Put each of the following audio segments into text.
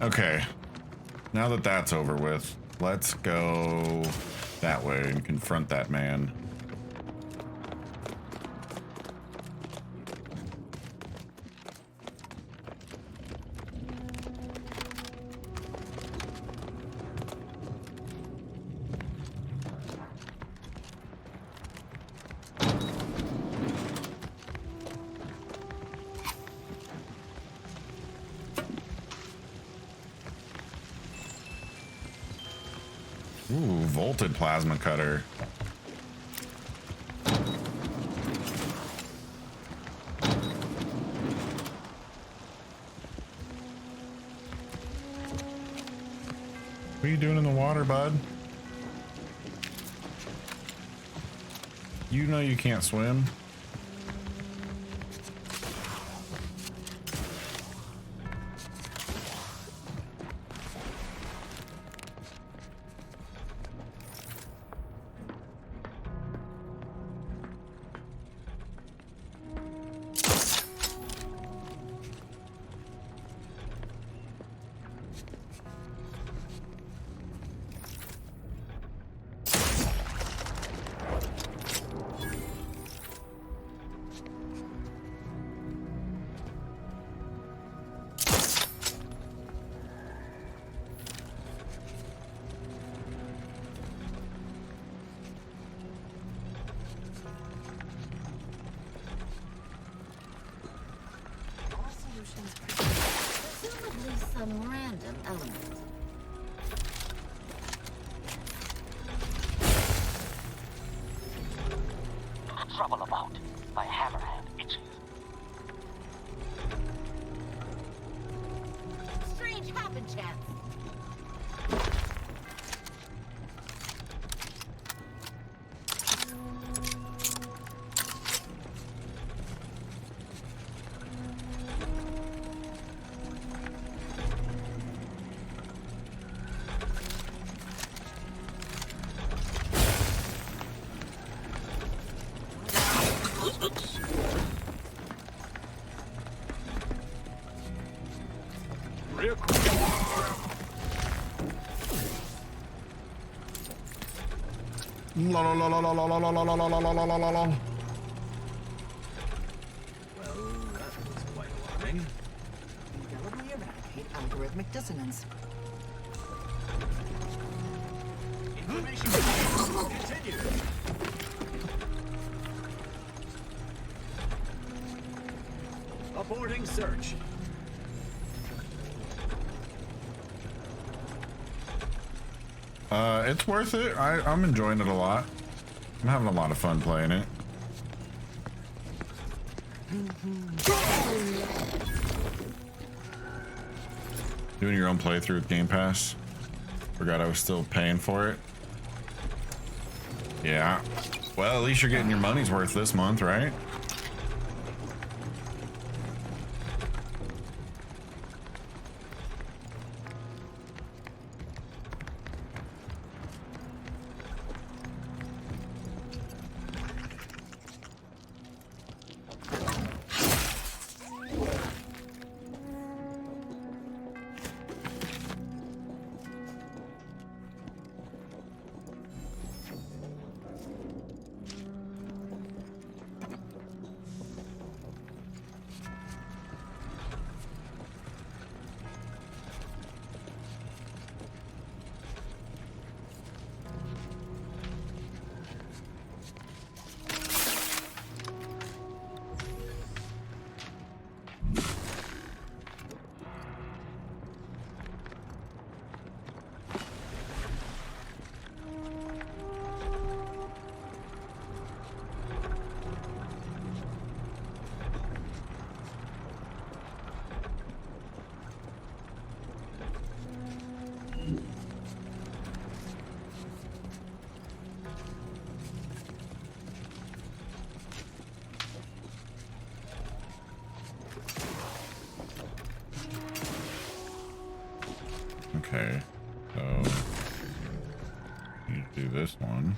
Okay. Now that that's over with, let's go that way and confront that man. Ooh, volted plasma cutter. What are you doing in the water, bud? You know you can't swim. Presumably some random element. Trouble about. My hammerhand itches. Strange happen chance. Real quick. La la la la la la la la la la la la la la la. Well, that was quite alarming. Indelibly eradicate algorithmic dissonance. Information continue. Aborting search. It's worth it. I'm enjoying it a lot. I'm having a lot of fun playing it. Doing your own playthrough with Game Pass. Forgot I was still paying for it. Yeah. Well, at least you're getting your money's worth this month, right? Okay, so you do this one.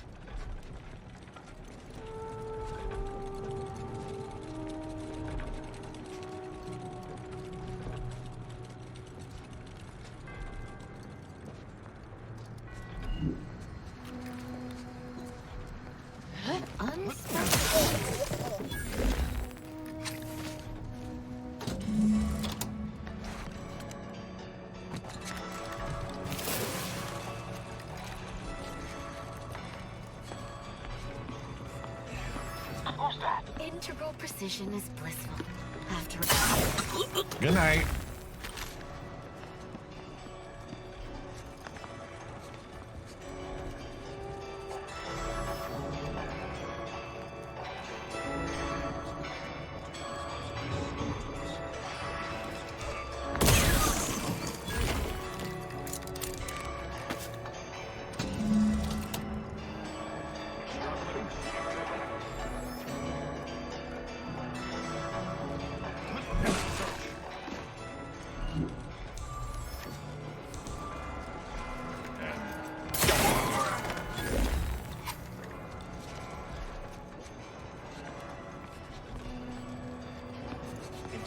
precision is blissful. After Good night.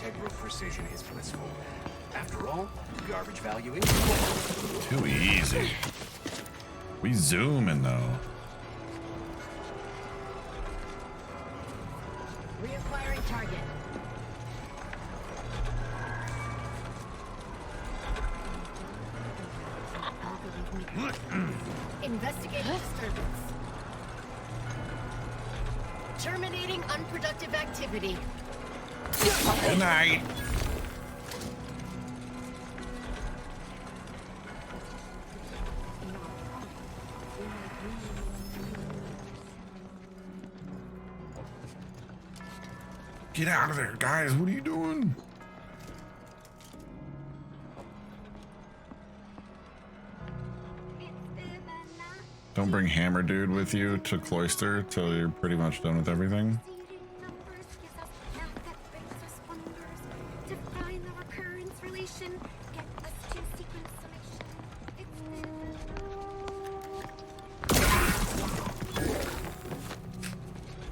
Integral precision is blissful. After all, garbage value is Too easy. We zooming though. reacquiring target. Investigate disturbance. Terminating unproductive activity. Good night. Get out of there, guys. What are you doing? Don't bring Hammer Dude with you to Cloister till you're pretty much done with everything.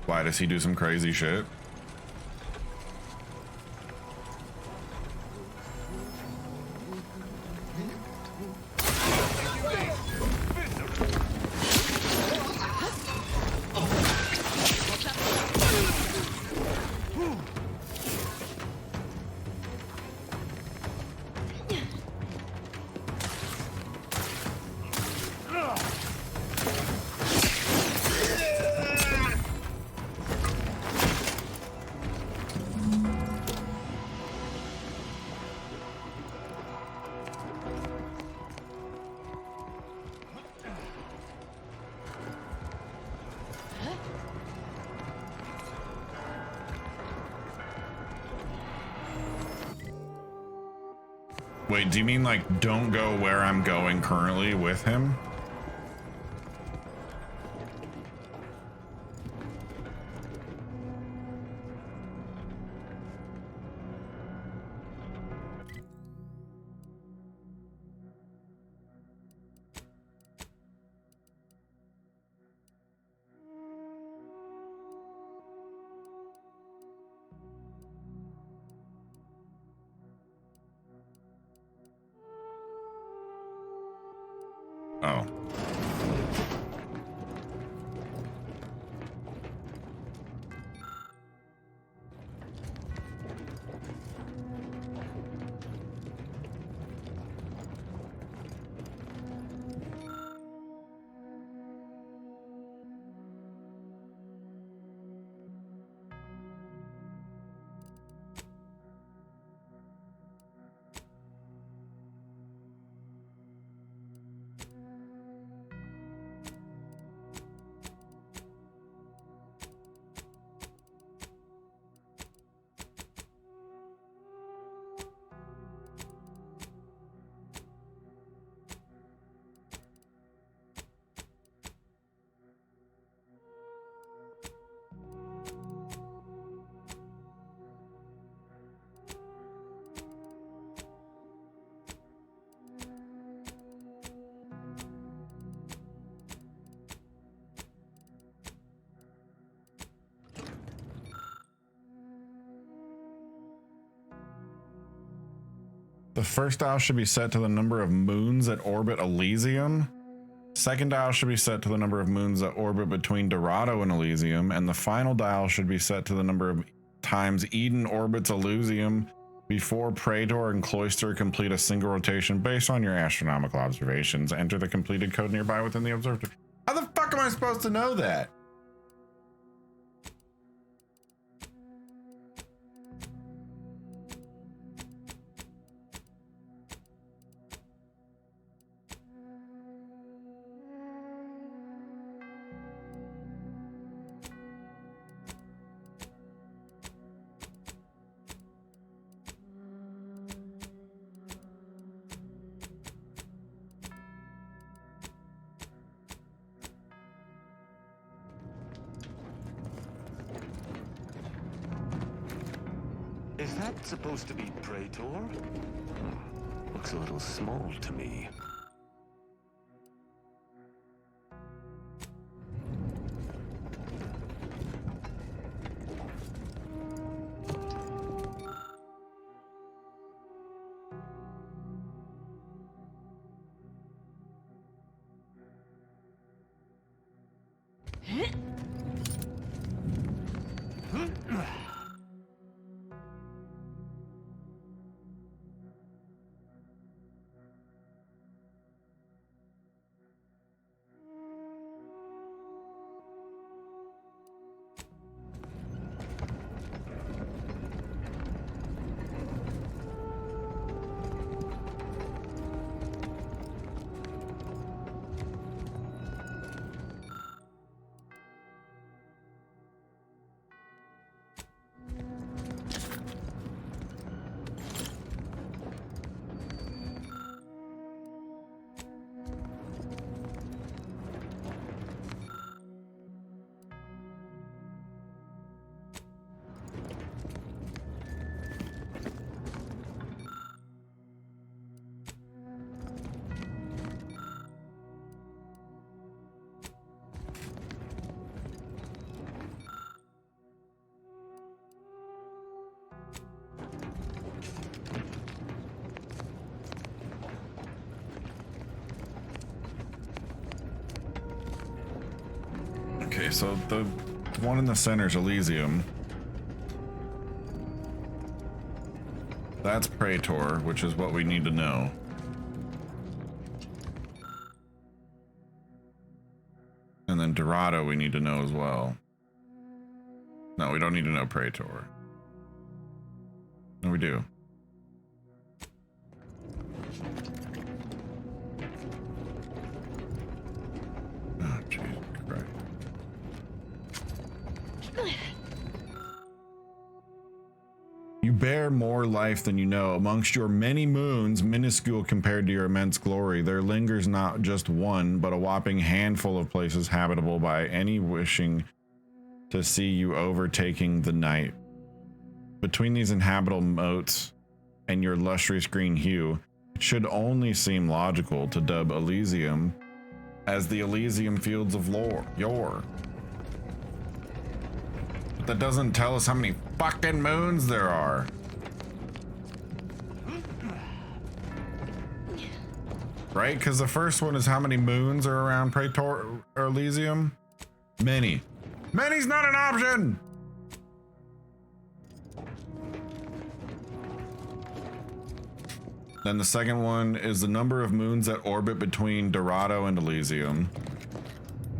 Why does he do some crazy shit? Wait, do you mean like don't go where I'm going currently with him? Oh. The first dial should be set to the number of moons that orbit Elysium. Second dial should be set to the number of moons that orbit between Dorado and Elysium. And the final dial should be set to the number of times Eden orbits Elysium before Praetor and Cloister complete a single rotation based on your astronomical observations. Enter the completed code nearby within the observatory. How the fuck am I supposed to know that? that supposed to be Praetor? Looks a little small to me. Okay, so the one in the center is Elysium. That's Praetor, which is what we need to know. And then Dorado we need to know as well. No, we don't need to know Praetor. No, we do. Oh, Jesus Christ. You bear more life than you know. Amongst your many moons, minuscule compared to your immense glory, there lingers not just one, but a whopping handful of places habitable by any wishing to see you overtaking the night. Between these inhabitable motes and your lustrous green hue, it should only seem logical to dub Elysium as the Elysium Fields of Yore. But that doesn't tell us how many fucking moons there are. Right? Because the first one is how many moons are around Praetor or Elysium? Many. Many's not an option! Then the second one is the number of moons that orbit between Dorado and Elysium.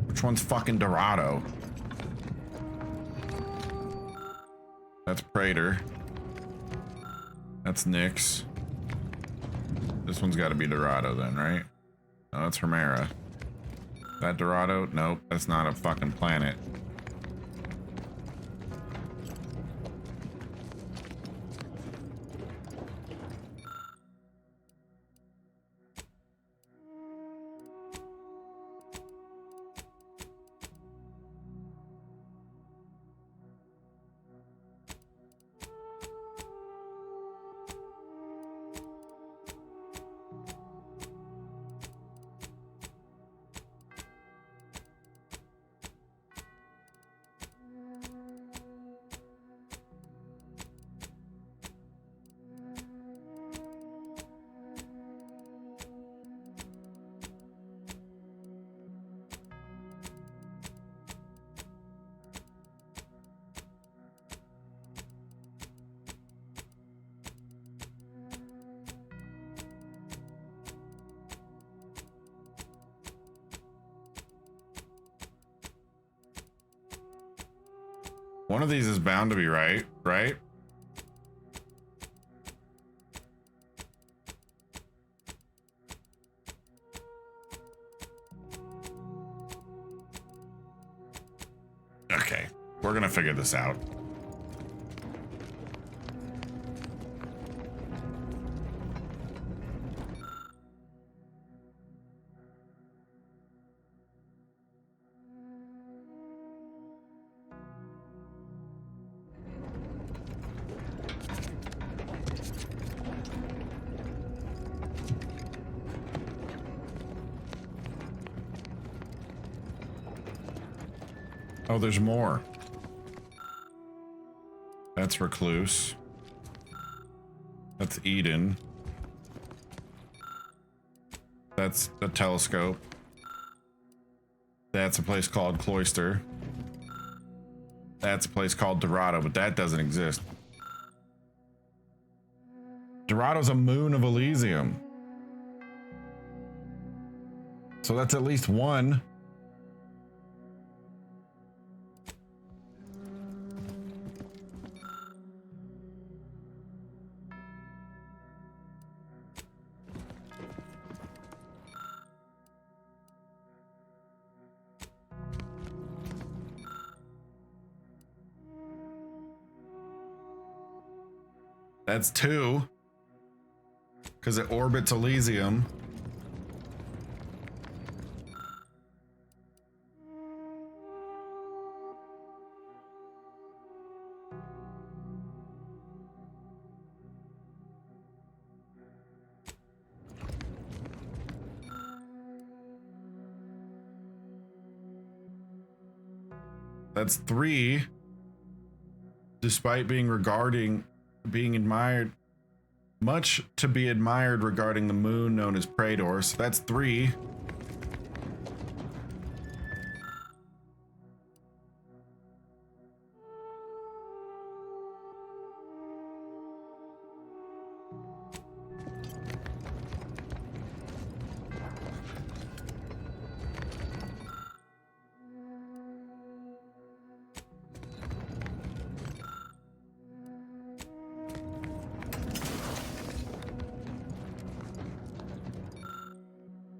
Which one's fucking Dorado? That's Praetor. That's Nyx. This one's got to be Dorado then, right? Oh, that's Hemera. That Dorado? Nope, that's not a fucking planet. One of these is bound to be right, right? Okay, we're gonna figure this out. Oh, there's more. That's Recluse. That's Eden. That's a telescope. That's a place called Cloister. That's a place called Dorado, but that doesn't exist. Dorado's a moon of Elysium. So that's at least one. That's two. Because it orbits Elysium. That's three. Despite being admired, much to be admired regarding the moon known as Praetor. So that's three.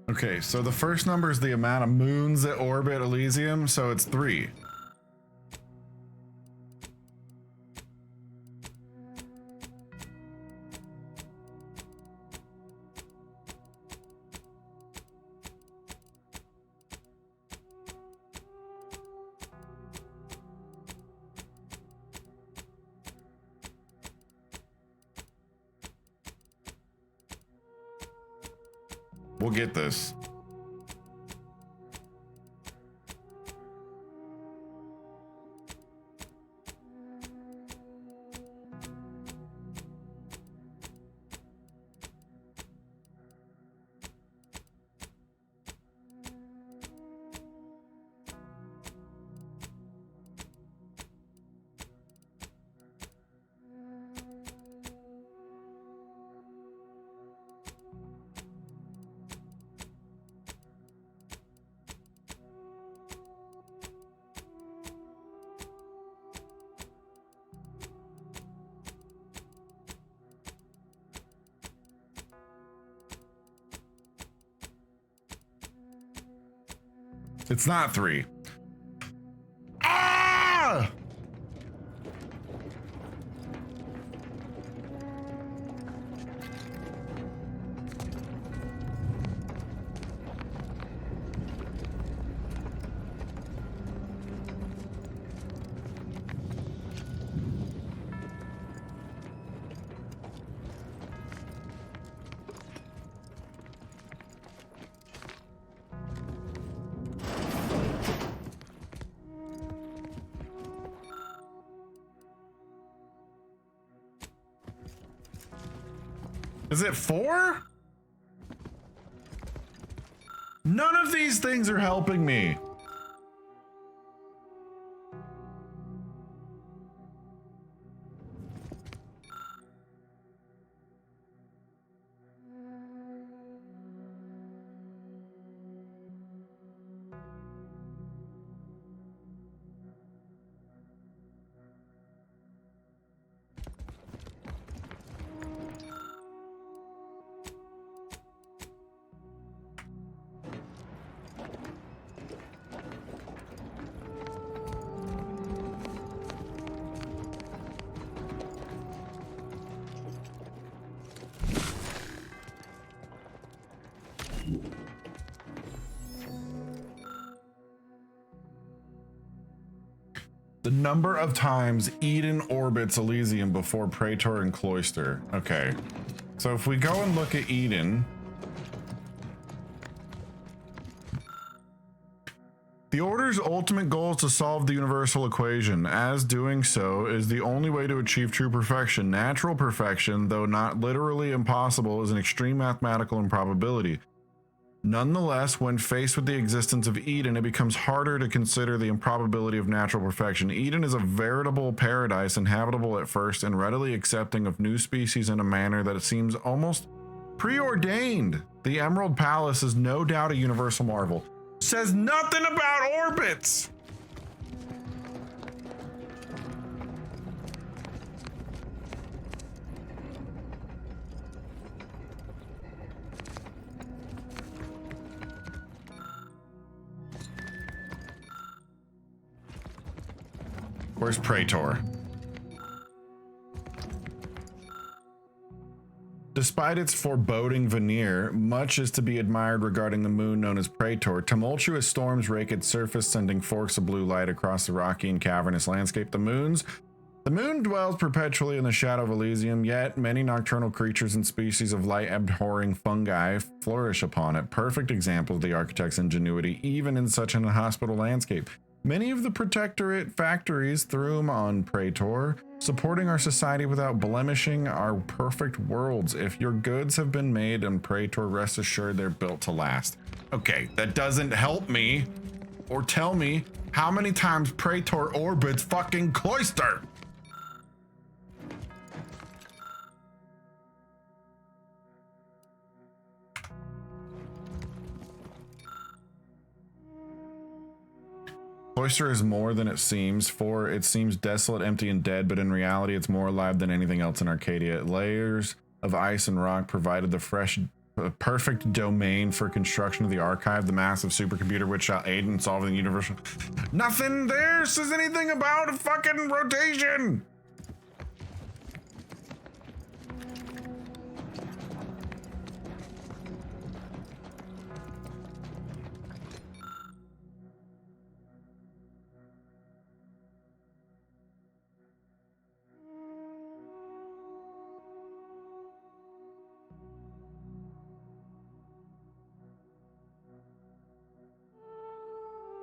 Okay, so the first number is the amount of moons that orbit Elysium, so it's three. We'll get this. It's not three. Ah! Is it four? None of these things are helping me. The number of times Eden orbits Elysium before Praetor and Cloister. Okay. So if we go and look at Eden, The Order's ultimate goal is to solve the universal equation, as doing so is the only way to achieve true perfection. Natural perfection, though not literally impossible, is an extreme mathematical improbability. Nonetheless, when faced with the existence of Eden, it becomes harder to consider the improbability of natural perfection. Eden is a veritable paradise, inhabitable at first and readily accepting of new species in a manner that it seems almost preordained. The Emerald Palace is no doubt a universal marvel. Says nothing about orbits. Where's Praetor? Despite its foreboding veneer, much is to be admired regarding the moon known as Praetor. Tumultuous storms rake its surface, sending forks of blue light across the rocky and cavernous landscape. The moon dwells perpetually in the shadow of Elysium, yet many nocturnal creatures and species of light-abhorring fungi flourish upon it. Perfect example of the architect's ingenuity, even in such an inhospitable landscape. Many of the Protectorate factories through on Praetor, supporting our society without blemishing our perfect worlds. If your goods have been made on Praetor, rest assured they're built to last. Okay, that doesn't help me or tell me how many times Praetor orbits fucking Cloister. Cloister is more than it seems, for it seems desolate, empty, and dead, but in reality it's more alive than anything else in Arcadia. Layers of ice and rock provided the perfect domain for construction of the archive, the massive supercomputer which shall aid in solving the universal... Nothing there says anything about a fucking rotation!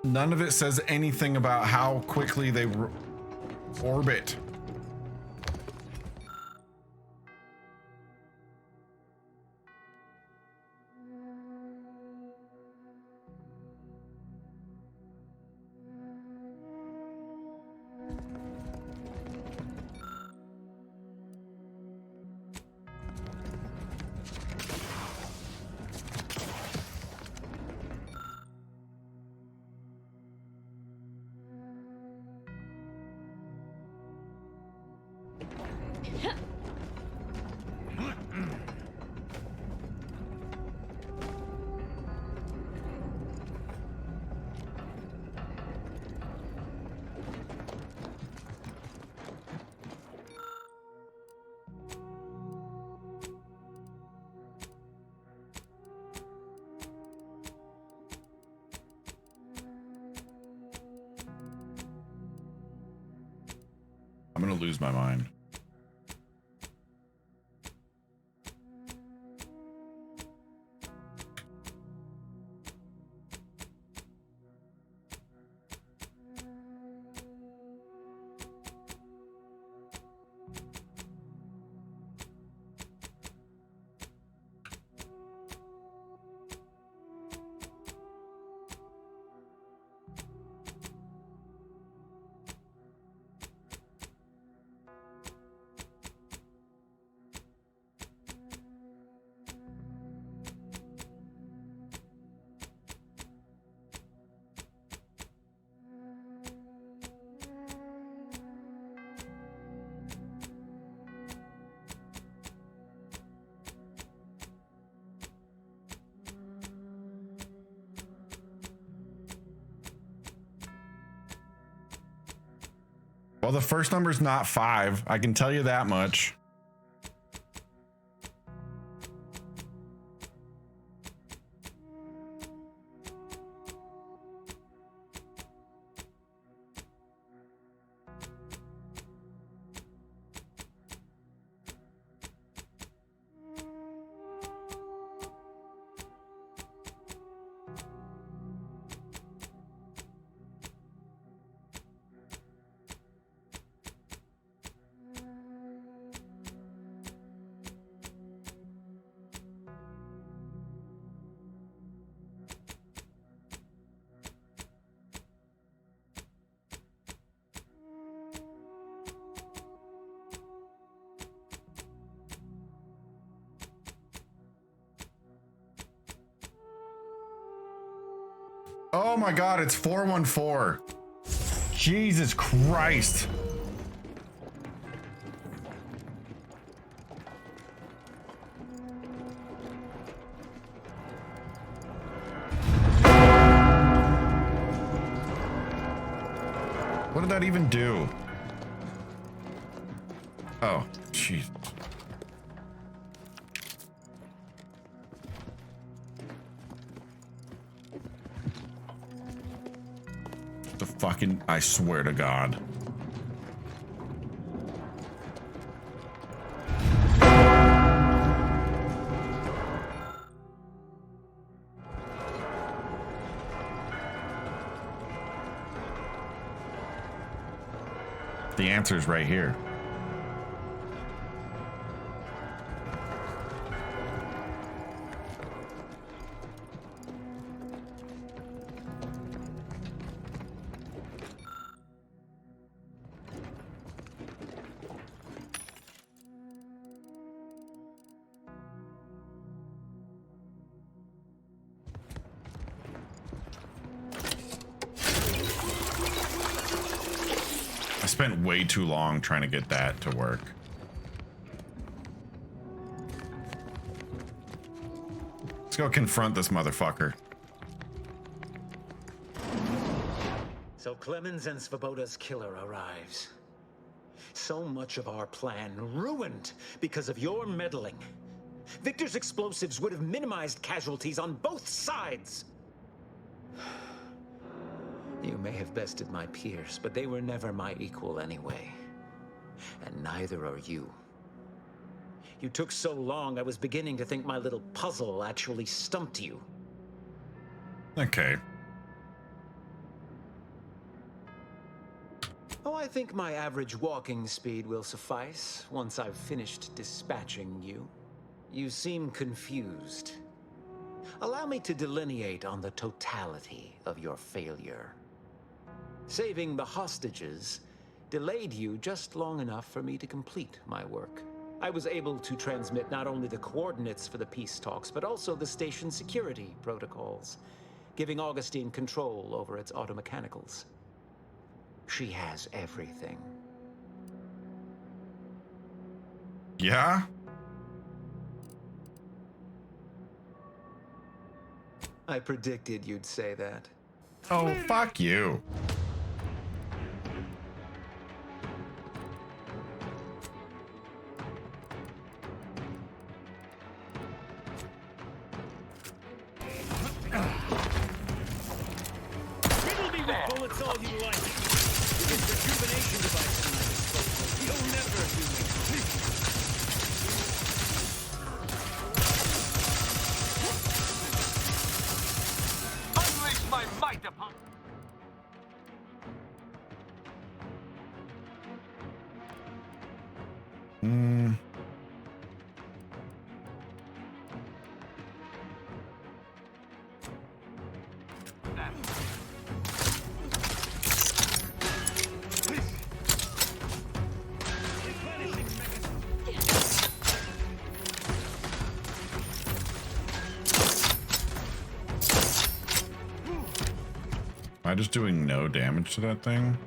None of it says anything about how quickly they orbit. I'm gonna lose my mind. Well, the first number's not 5. I can tell you that much. Oh my god, it's 414. Jesus Christ. What did that even do? Oh, jeez. The fucking, I swear to God. The answer's right here. I spent way too long trying to get that to work. Let's go confront this motherfucker. So Clemens and Svoboda's killer arrives. So much of our plan ruined because of your meddling. Victor's explosives would have minimized casualties on both sides. You may have bested my peers, but they were never my equal anyway. And neither are you. You took so long, I was beginning to think my little puzzle actually stumped you. Okay. Oh, I think my average walking speed will suffice once I've finished dispatching you. You seem confused. Allow me to delineate on the totality of your failure. Saving the hostages delayed you just long enough for me to complete my work. I was able to transmit not only the coordinates for the peace talks, but also the station security protocols, giving Augustine control over its automechanicals. She has everything. Yeah? I predicted you'd say that. Oh, fuck you. Riddle me with bullets all you like. This rejuvenation device at my disposal. You'll never do me. Unleash my might upon... Am I just doing no damage to that thing?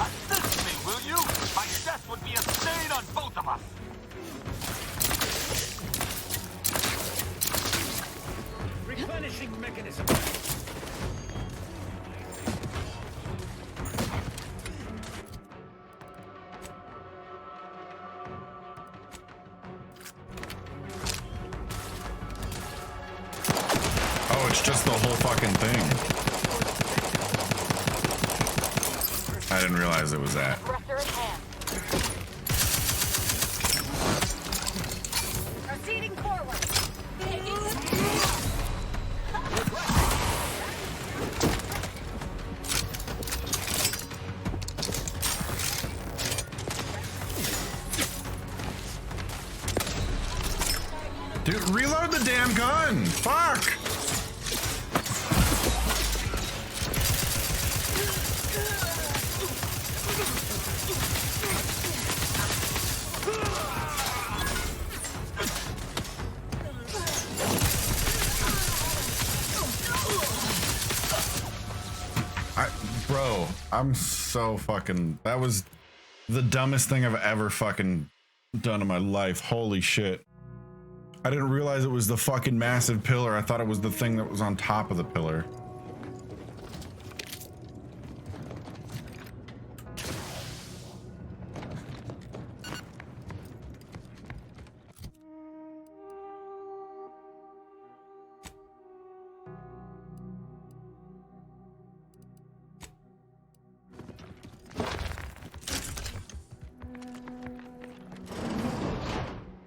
Assist me, will you? My death would be a stain on both of us. Replenishing mechanism. Oh, it's just the whole fucking thing. I didn't realize it was that. Aggressor at hand. Proceeding forward. Dude, reload the damn gun! Fuck! Bro, I'm so fucking... That was the dumbest thing I've ever fucking done in my life. Holy shit. I didn't realize it was the fucking massive pillar. I thought it was the thing that was on top of the pillar.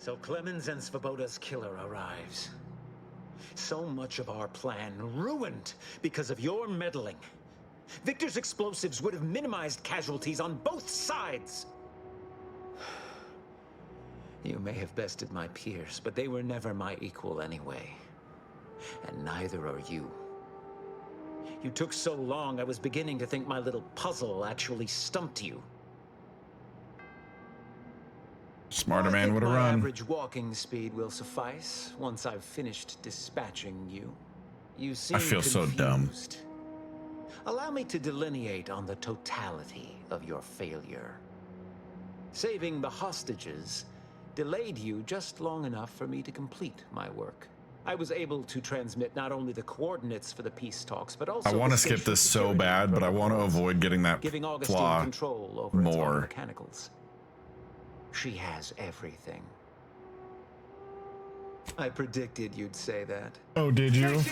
So Clemens and Svoboda's killer arrives. So much of our plan ruined because of your meddling. Victor's explosives would have minimized casualties on both sides. You may have bested my peers, but they were never my equal anyway. And neither are you. You took so long, I was beginning to think my little puzzle actually stumped you. Smarter man would have My run. average walking speed will suffice once I've finished dispatching you. You seem I feel so dumb. confused. Allow me to delineate on the totality of your failure. Saving the hostages delayed you just long enough for me to complete my work. I was able to transmit not only the coordinates for the peace talks, but also I want to the skip station this so security bad, but I want to protocols, avoid getting that giving Augustine flaw control over its more. own mechanicals. She has everything. I predicted you'd say that. Oh, did you?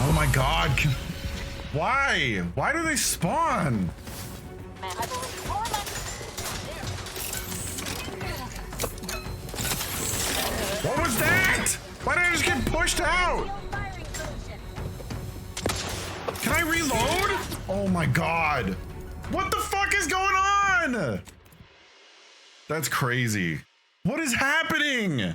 Oh my god. Why? Why do they spawn? What was that? Why did I just get pushed out? Can I reload? Oh my god. What the fuck is going on? That's crazy. What is happening?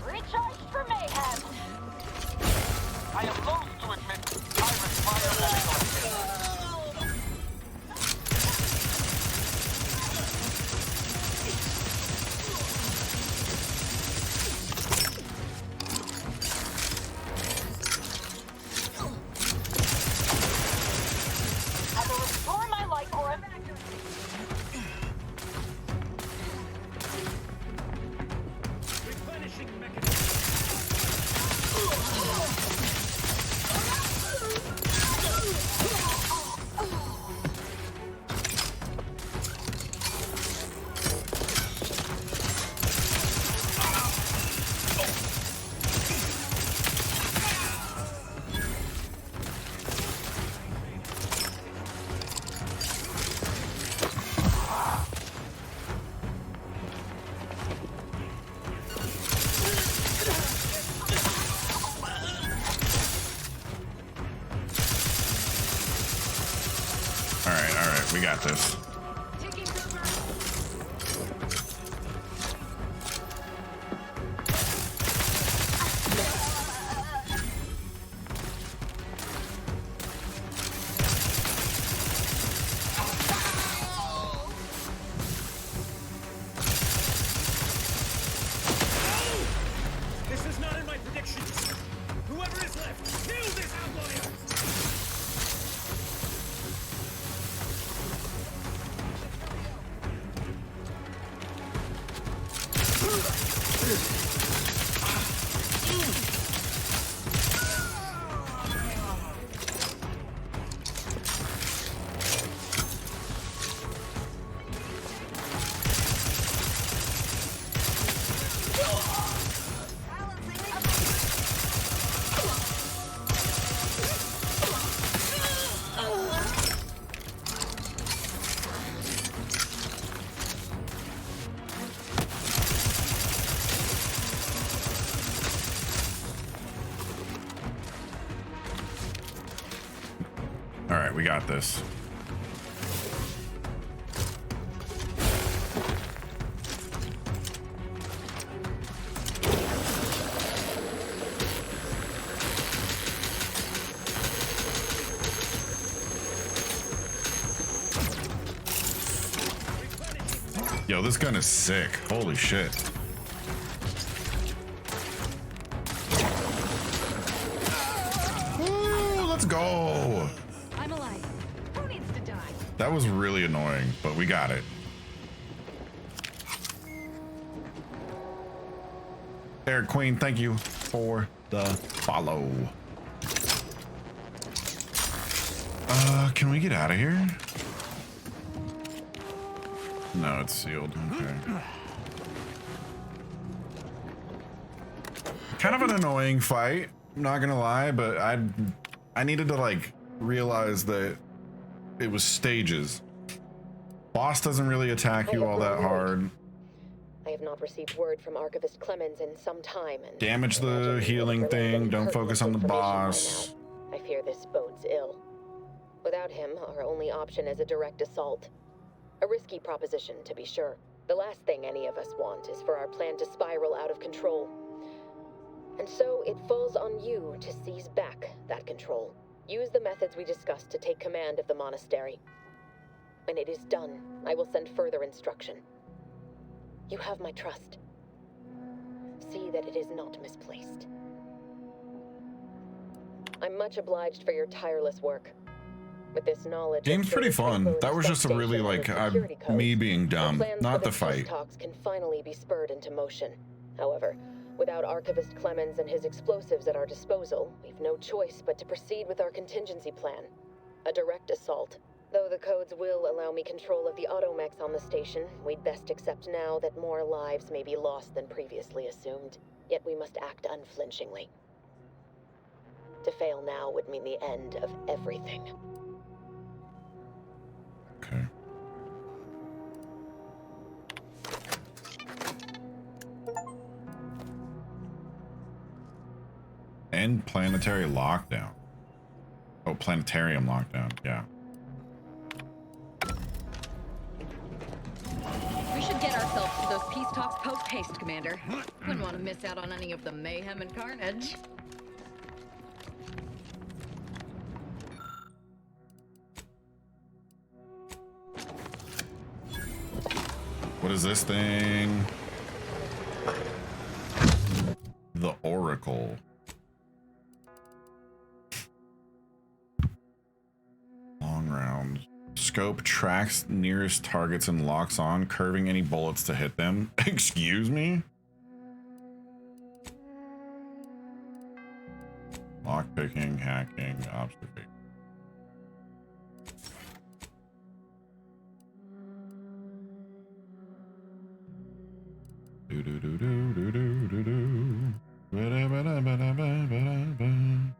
Recharge for mayhem. I am loath to admit Pirate's fire excellence. I will restore my life force. All right, we got this. This is not in my predictions. Whoever is right, we got this. Yo, this gun is sick. Holy shit. Woo, let's go. I'm alive. Who needs to die? That was really annoying, but we got it. Eric Queen, thank you for the follow. Can we get out of here? No, it's sealed. Okay. Kind of an annoying fight, not gonna lie, but I needed to like realize that it was stages. Boss doesn't really attack you all that hard. I have not received word from Archivist Clemens in some time, and Damage the healing thing, don't focus on the boss. I fear this bodes ill. Without him, our only option is a direct assault. A risky proposition, to be sure. The last thing any of us want is for our plan to spiral out of control. And so it falls on you to seize back that control. Use the methods we discussed to take command of the monastery. When it is done, I will send further instruction. You have my trust. See that it is not misplaced. I'm much obliged for your tireless work. With this knowledge, Game's pretty fun. That was just a really like me being dumb, not the fight. Talks can finally be spurred into motion. However, without Archivist Clemens and his explosives at our disposal, we've no choice but to proceed with our contingency plan. A direct assault. Though the codes will allow me control of the automechs on the station, we'd best accept now that more lives may be lost than previously assumed. Yet we must act unflinchingly. To fail now would mean the end of everything. Okay. And planetary lockdown. Oh, planetarium lockdown. Yeah. We should get ourselves to those peace talks post-haste, Commander. Wouldn't want to miss out on any of the mayhem and carnage. What is this thing? The Oracle. Long round. Scope tracks nearest targets and locks on, curving any bullets to hit them. Excuse me? Lockpicking, hacking, observation. Do do do do do do do do. Ba ba da ba da ba ba da ba.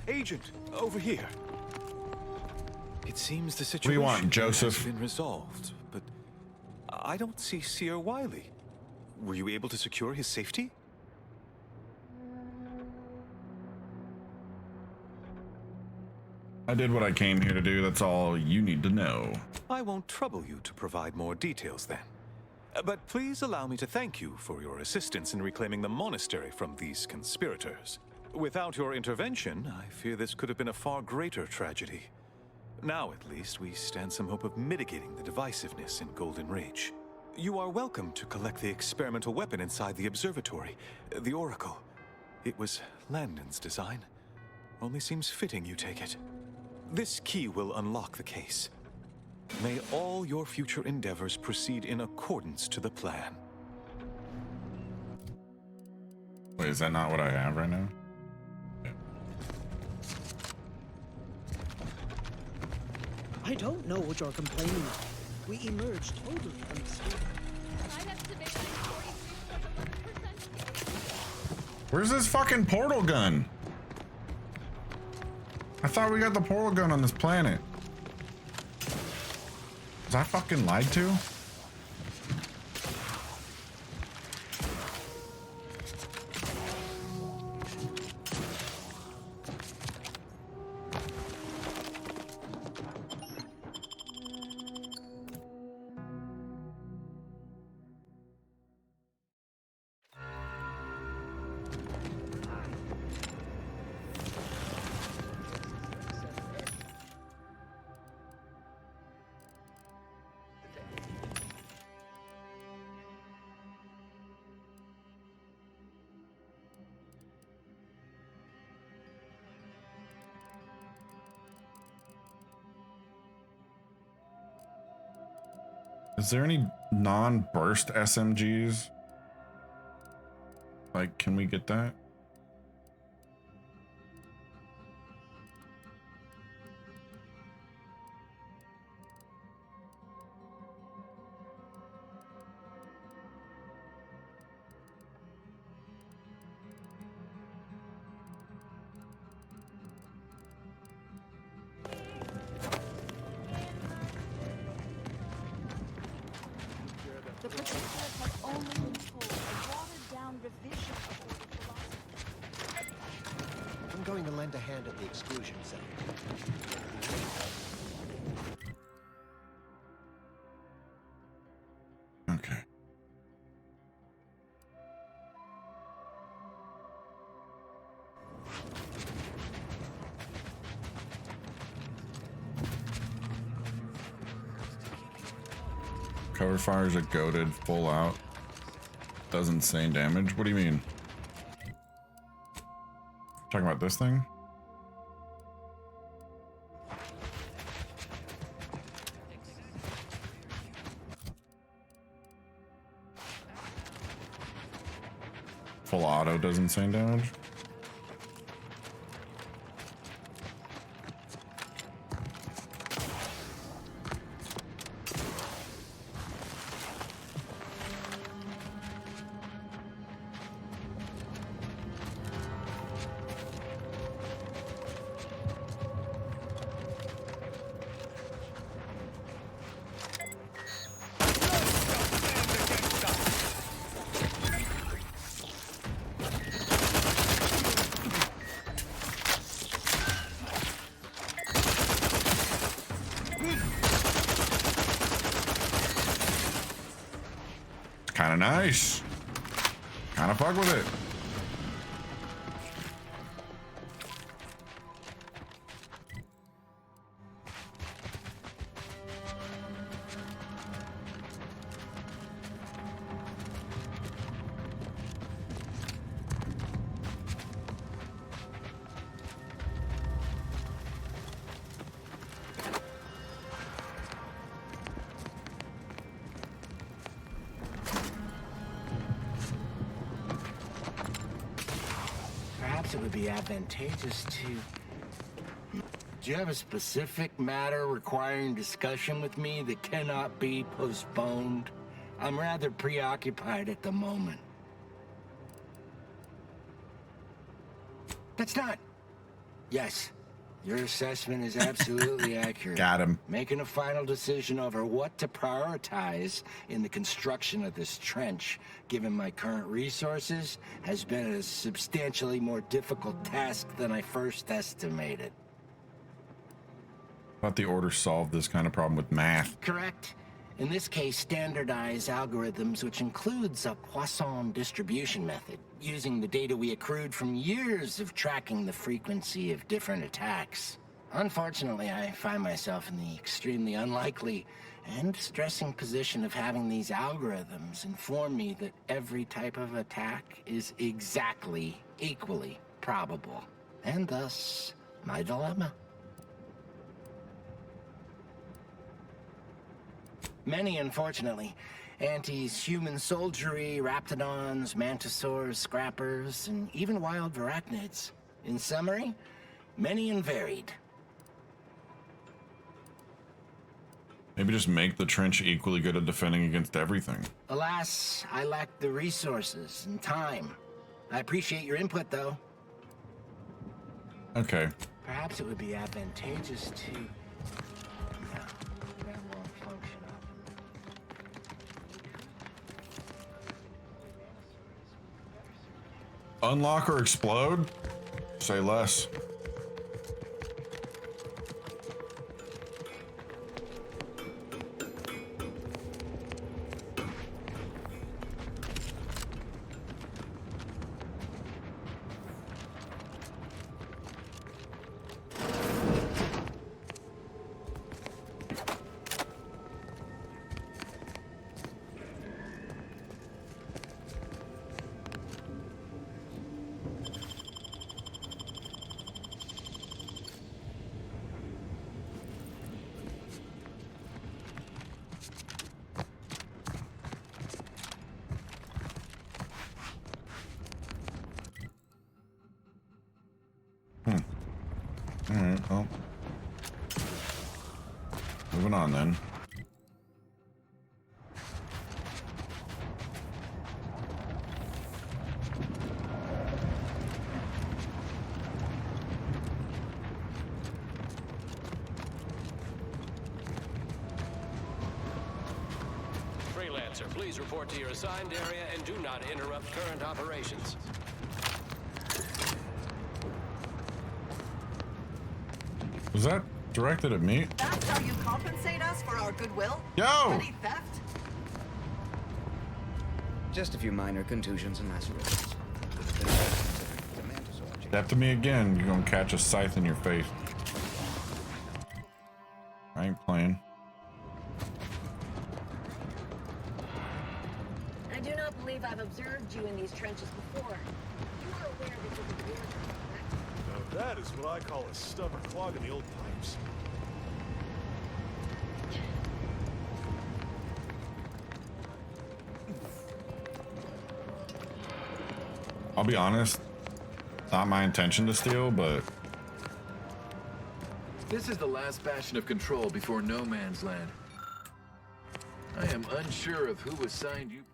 Agent, over here. It seems the situation What do you want, Joseph? has been resolved, but I don't see Seer Wiley. Were you able to secure his safety? I did what I came here to do. That's all you need to know. I won't trouble you to provide more details then. But please allow me to thank you for your assistance in reclaiming the monastery from these conspirators. Without your intervention, I fear this could have been a far greater tragedy. Now, at least, we stand some hope of mitigating the divisiveness in Golden Rage. You are welcome to collect the experimental weapon inside the observatory, the Oracle. It was Landon's design. Only seems fitting you take it. This key will unlock the case. May all your future endeavors proceed in accordance to the plan. Wait, is that not what I have right now? I don't know what you're complaining of. We emerged totally unscathed. Where's this fucking portal gun? I thought we got the portal gun on this planet. Was I fucking lied to? Is there any non-burst SMGs? Like, can we get that? The particulate has only been told a watered-down revision of order philosophy. I'm going to lend a hand at the exclusion center. Okay. Cover fires are goated full out. Does insane damage. What do you mean? Talking about this thing? Full auto does insane damage. Kind of nice. Kind of fuck with it. It would be advantageous to... Do you have a specific matter requiring discussion with me that cannot be postponed? I'm rather preoccupied at the moment. That's not... Yes, your assessment is absolutely accurate. Got him. Making a final decision over what to prioritize in the construction of this trench, given my current resources, has been a substantially more difficult task than I first estimated. Thought the order solved this kind of problem with math. Correct. In this case, standardized algorithms, which includes a Poisson distribution method, using the data we accrued from years of tracking the frequency of different attacks. Unfortunately, I find myself in the extremely unlikely and distressing position of having these algorithms inform me that every type of attack is exactly equally probable, and thus my dilemma. Many, unfortunately. Antis, human soldiery, raptidons, mantisaurs, scrappers, and even wild arachnids. In summary, many and varied. Maybe just make the trench equally good at defending against everything. Alas, I lack the resources and time. I appreciate your input, though. Okay. Perhaps it would be advantageous to... No, that won't function up. Unlock or explode? Say less. Alright, well. Moving on then. Freelancer, please report to your assigned area and do not interrupt current operations. Was that directed at me? That's how you compensate us for our goodwill? Yo! Petty theft? Just a few minor contusions and lacerations. Step to me again, you're gonna catch a scythe in your face. I ain't playing. I do not believe I've observed you in these trenches before. You are aware that you're the weird. Now that is what I call a stubborn clog in the old pipes. I'll be honest, it's not my intention to steal, but this is the last bastion of control before no man's land. I am unsure of who assigned you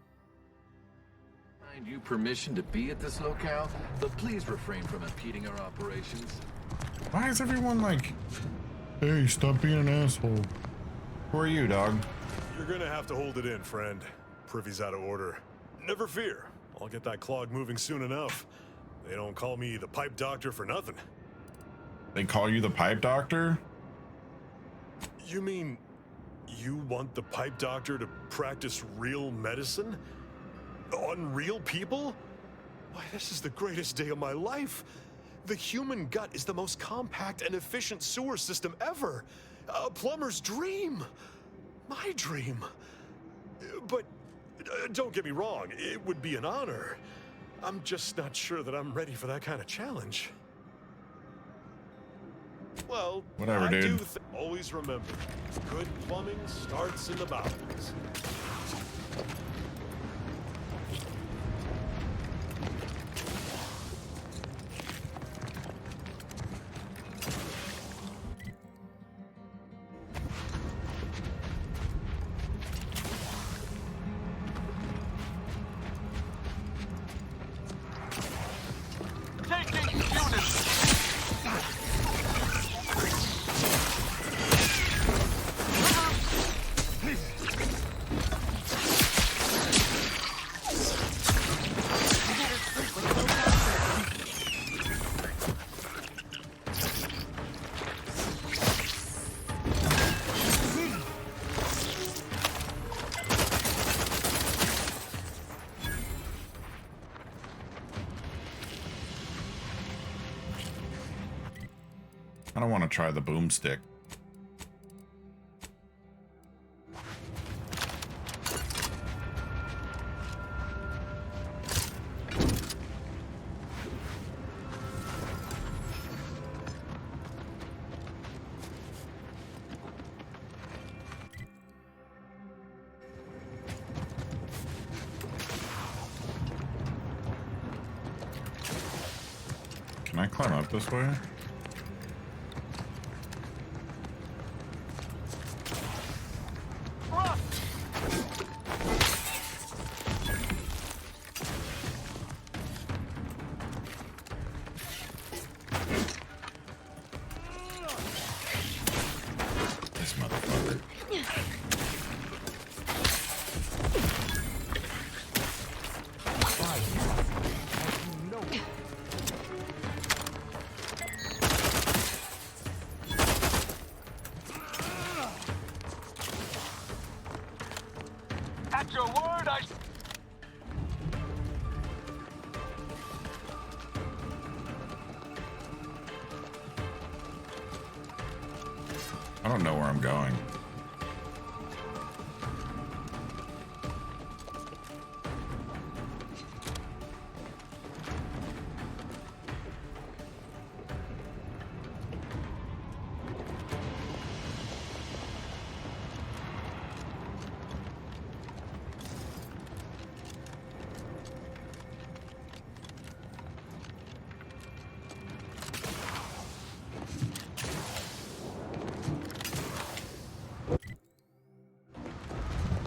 permission to be at this locale, but please refrain from impeding our operations. why is everyone like, hey, stop being an asshole? Who are you, dog? You're gonna have to hold it in, friend. Privy's out of order. Never fear. I'll get that clog moving soon enough. They don't call me the pipe doctor for nothing. They call you the pipe doctor? You mean you want the pipe doctor to practice real medicine? On real people? Why, this is the greatest day of my life. The human gut is the most compact and efficient sewer system ever. A plumber's dream. My dream. But don't get me wrong, it would be an honor. I'm just not sure that I'm ready for that kind of challenge. Well, whatever, I dude. Always remember, good plumbing starts in the bowels. I don't want to try the boomstick. Can I climb up this way? I don't know where I'm going.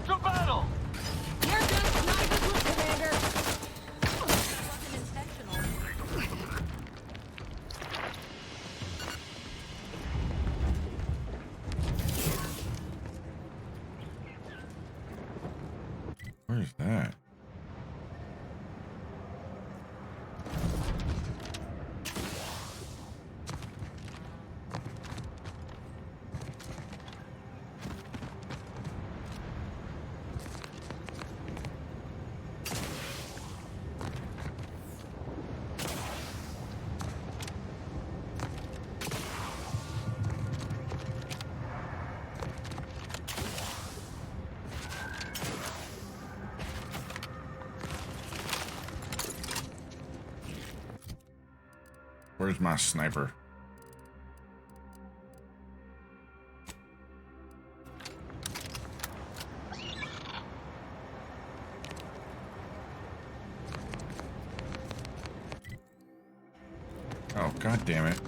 To battle! Here goes Sniper's Commander! Where's that? Where's my sniper? Oh, god damn it.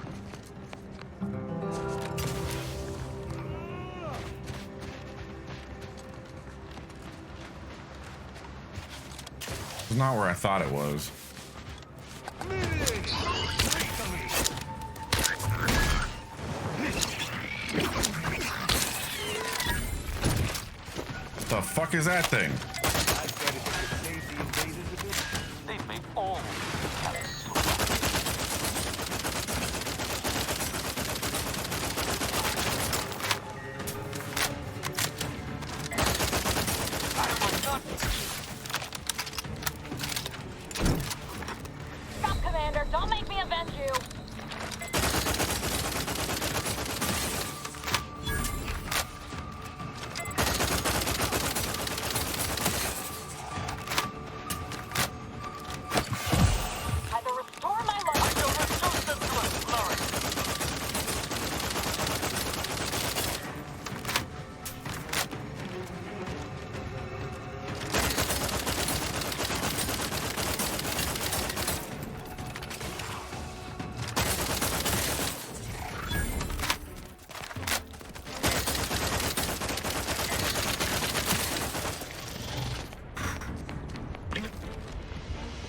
It's not where I thought it was. What the fuck is that thing? They've made all Stop, Commander! Don't make me avenge you!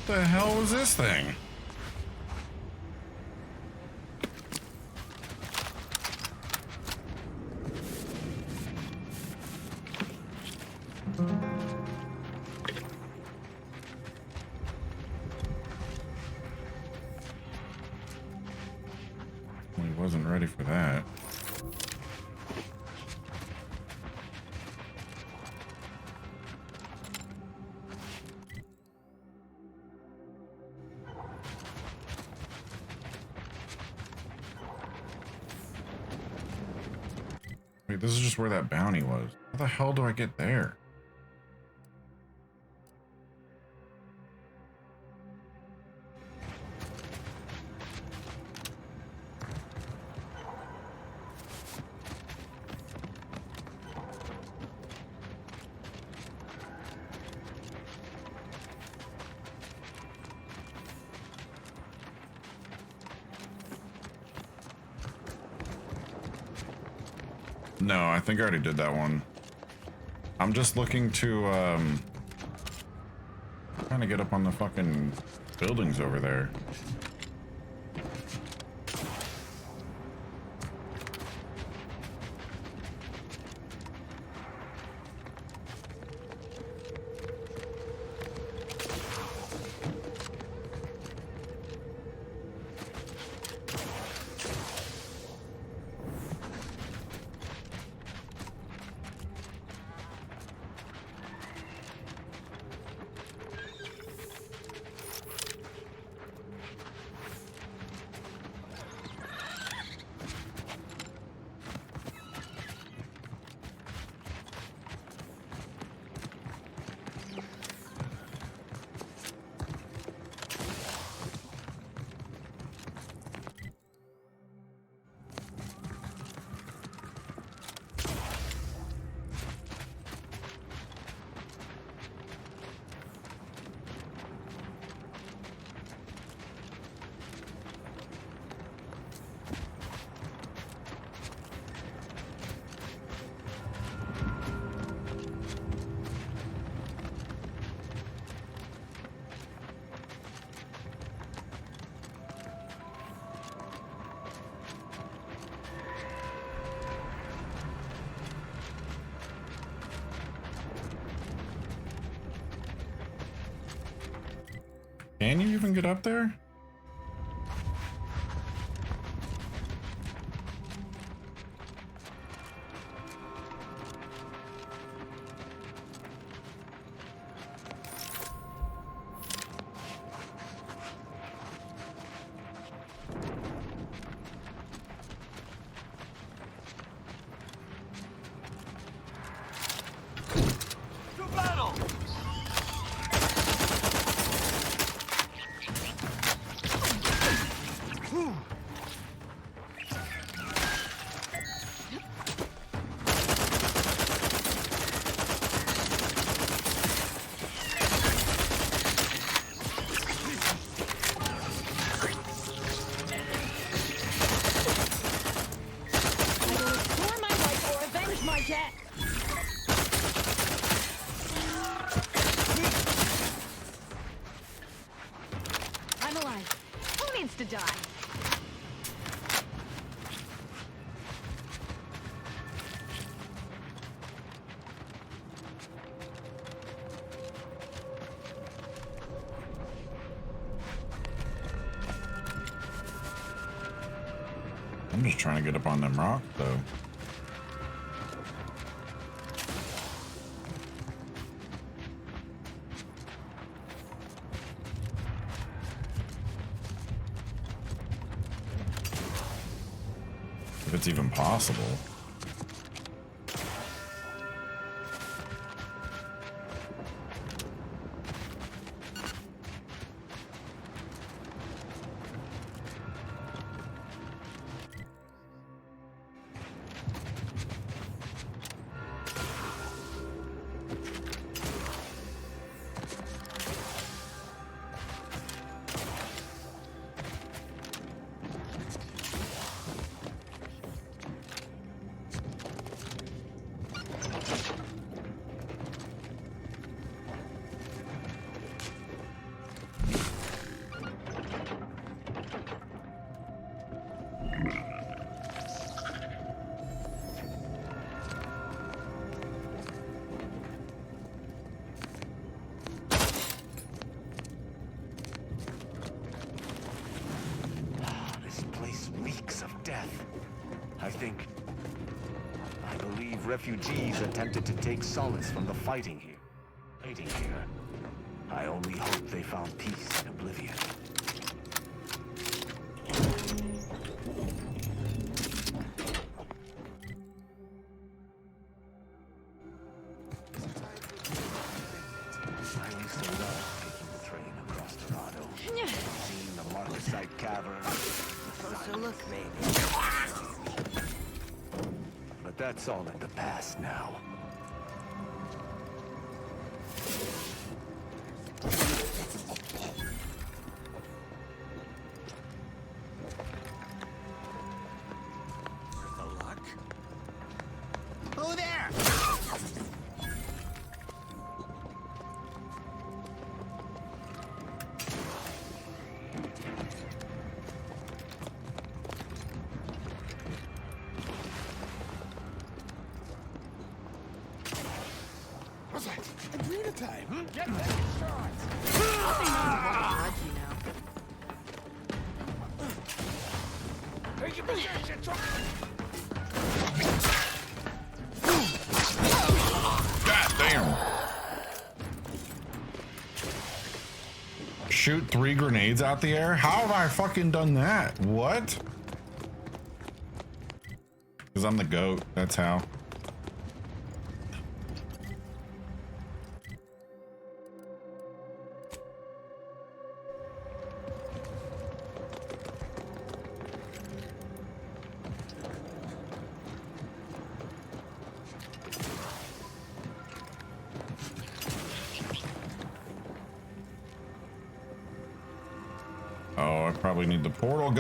What the hell was this thing? Well, he wasn't ready for that. Wait, this is just where that bounty was. How the hell do I get there? No, I think I already did that one. I'm just looking to, trying to get up on the fucking buildings over there. Can you even get up there? I'm alive. Who needs to die? I'm just trying to get up on them rocks, though. If it's even possible. I believe refugees attempted to take solace from the fighting here. I only hope they found peace in oblivion. I used to love taking the train across Dorado, seeing the Marcasite Cavern. Closer look, maybe. But that's all in the past now. Who there? Arena time! Get that Take your position! God damn! Shoot 3 grenades out the air? How have I fucking done that? What? Because I'm the GOAT, that's how. Oh, I probably need the portal gun.